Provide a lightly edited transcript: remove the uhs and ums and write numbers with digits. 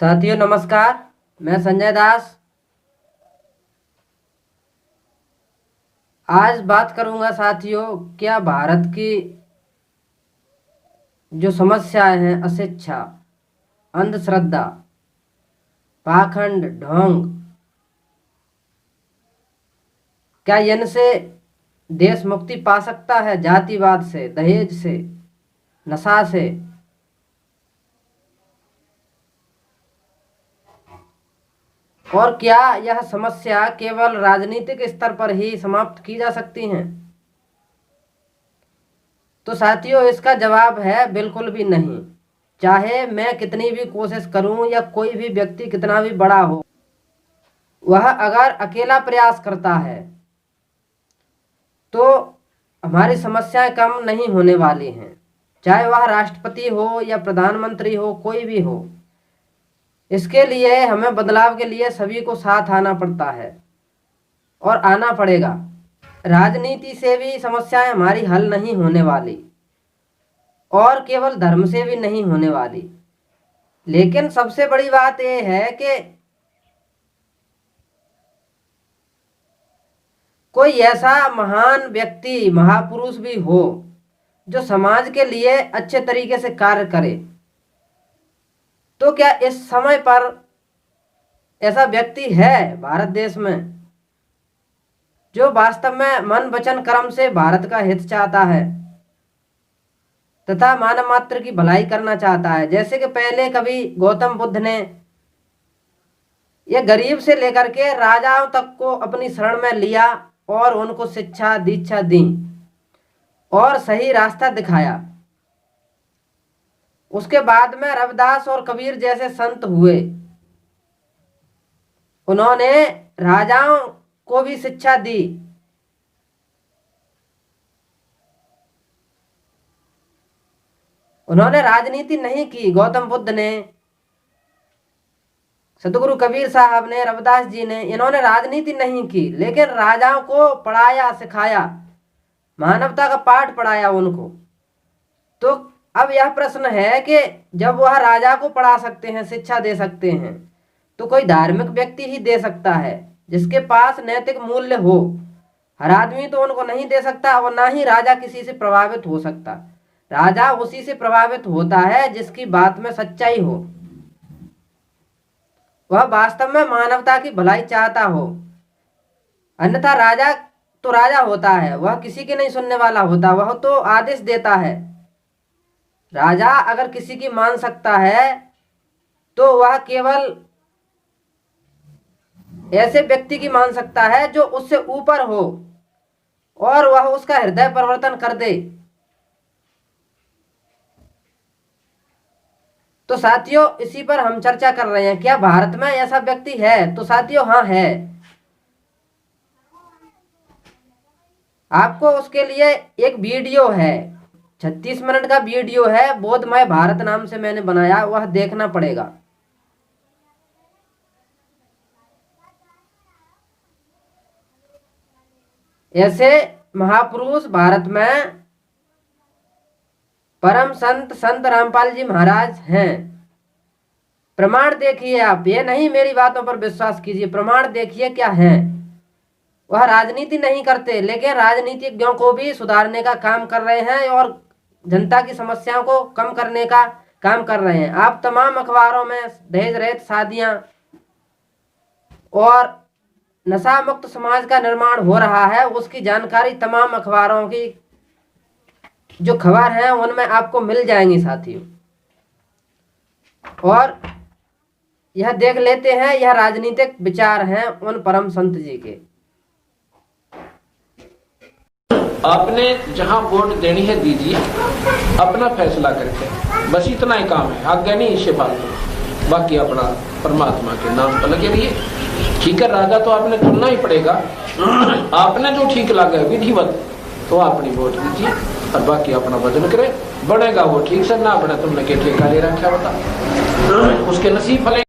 साथियों नमस्कार। मैं संजय दास आज बात करूंगा साथियों, क्या भारत की जो समस्याएं हैं, अशिक्षा, अंधश्रद्धा, पाखंड, ढोंग, क्या इनसे देश मुक्ति पा सकता है? जातिवाद से, दहेज से, नशा से। और क्या यह समस्या केवल राजनीतिक स्तर पर ही समाप्त की जा सकती हैं? तो साथियों, इसका जवाब है बिल्कुल भी नहीं। चाहे मैं कितनी भी कोशिश करूं या कोई भी व्यक्ति कितना भी बड़ा हो, वह अगर अकेला प्रयास करता है तो हमारी समस्याएं कम नहीं होने वाली हैं। चाहे वह राष्ट्रपति हो या प्रधानमंत्री हो, कोई भी हो, इसके लिए हमें बदलाव के लिए सभी को साथ आना पड़ता है और आना पड़ेगा। राजनीति से भी समस्याएं हमारी हल नहीं होने वाली और केवल धर्म से भी नहीं होने वाली। लेकिन सबसे बड़ी बात यह है कि कोई ऐसा महान व्यक्ति, महापुरुष भी हो जो समाज के लिए अच्छे तरीके से कार्य करे। तो क्या इस समय पर ऐसा व्यक्ति है भारत देश में जो वास्तव में मन वचन कर्म से भारत का हित चाहता है तथा मानव मात्र की भलाई करना चाहता है? जैसे कि पहले कभी गौतम बुद्ध ने यह गरीब से लेकर के राजाओं तक को अपनी शरण में लिया और उनको शिक्षा दीक्षा दी और सही रास्ता दिखाया। उसके बाद में रविदास और कबीर जैसे संत हुए, उन्होंने राजाओं को भी शिक्षा दी। उन्होंने राजनीति नहीं की। गौतम बुद्ध ने, सतगुरु कबीर साहब ने, रविदास जी ने, इन्होंने राजनीति नहीं की, लेकिन राजाओं को पढ़ाया, सिखाया, मानवता का पाठ पढ़ाया उनको। तो अब यह प्रश्न है कि जब वह राजा को पढ़ा सकते हैं, शिक्षा दे सकते हैं, तो कोई धार्मिक व्यक्ति ही दे सकता है जिसके पास नैतिक मूल्य हो। हर आदमी तो उनको नहीं दे सकता और ना ही राजा किसी से प्रभावित हो सकता। राजा उसी से प्रभावित होता है जिसकी बात में सच्चाई हो, वह वास्तव में मानवता की भलाई चाहता हो। अन्यथा राजा तो राजा होता है, वह किसी की नहीं सुनने वाला होता, वह तो आदेश देता है। राजा अगर किसी की मान सकता है तो वह केवल ऐसे व्यक्ति की मान सकता है जो उससे ऊपर हो और वह उसका हृदय परिवर्तन कर दे। तो साथियों, इसी पर हम चर्चा कर रहे हैं, क्या भारत में ऐसा व्यक्ति है? तो साथियों, हाँ है। आपको उसके लिए एक वीडियो है, 36 मिनट का वीडियो है, बोधमय भारत नाम से मैंने बनाया, वह देखना पड़ेगा। ऐसे महापुरुष भारत में परम संत रामपाल जी महाराज हैं। प्रमाण देखिए आप, ये नहीं मेरी बातों पर विश्वास कीजिए, प्रमाण देखिए क्या है। वह राजनीति नहीं करते, लेकिन राजनीतिज्ञों को भी सुधारने का काम कर रहे हैं और जनता की समस्याओं को कम करने का काम कर रहे हैं। आप तमाम अखबारों में दहेज रहित शादियां और नशा मुक्त समाज का निर्माण हो रहा है, उसकी जानकारी तमाम अखबारों की जो खबर है उनमें आपको मिल जाएंगी साथियों। और यह देख लेते हैं, यह राजनीतिक विचार हैं उन परम संत जी के। आपने जहां वोट देनी है दीजिए, अपना फैसला करके, बस इतना ही काम है, आज्ञा नहीं इससे फालतू। बाकी अपना परमात्मा के नाम पर लगे रहिए। ठीक है, राजा तो आपने चुनना ही पड़ेगा, आपने जो ठीक लगा विधिवत तो अपनी वोट दीजिए और बाकी अपना वजन करे। बढ़ेगा वो ठीक से, ना बढ़े तुमने क्या ठेका ले रखा बता, उसके नसीब फलेंगे।